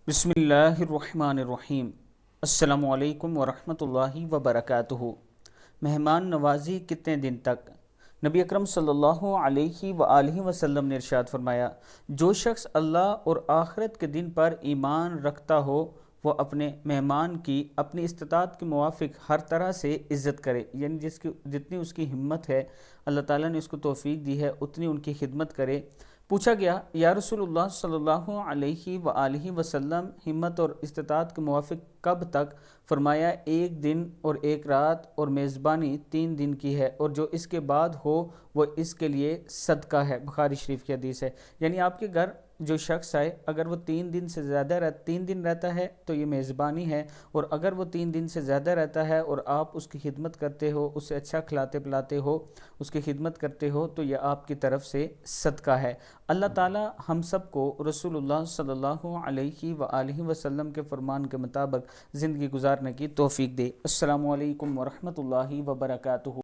بسم اللہ الرحمن الرحیم۔ السلام علیکم ورحمۃ اللہ وبرکاتہ۔ مہمان نوازی کتنے دن تک؟ نبی اکرم صلی اللہ علیہ وآلہ وسلم نے ارشاد فرمایا، جو شخص اللہ اور آخرت کے دن پر ایمان رکھتا ہو وہ اپنے مہمان کی اپنی استطاعت کے موافق ہر طرح سے عزت کرے، یعنی جتنی اس کی ہمت ہے، اللہ تعالیٰ نے اس کو توفیق دی ہے اتنی ان کی خدمت کرے۔ پوچھا گیا، یا رسول اللہ صلی اللہ علیہ وآلہ وسلم، ہمت اور استطاعت کے موافق کب تک؟ فرمایا، 1 دن اور 1 رات، اور میزبانی 3 دن کی ہے، اور جو اس کے بعد ہو وہ اس کے لیے صدقہ ہے۔ بخاری شریف کی حدیث ہے۔ یعنی آپ کے گھر جو شخص آئے، اگر وہ 3 دن سے زیادہ 3 دن رہتا ہے تو یہ میزبانی ہے، اور اگر وہ 3 دن سے زیادہ رہتا ہے اور آپ اس کی خدمت کرتے ہو، اسے اچھا کھلاتے پلاتے ہو، اس کی خدمت کرتے ہو، تو یہ آپ کی طرف سے صدقہ ہے۔ اللہ تعالی ہم سب کو رسول اللہ صلی اللہ علیہ وآلہ وسلم کے فرمان کے مطابق زندگی گزارنے کی توفیق دے۔ السلام علیکم ورحمۃ اللہ وبرکاتہ۔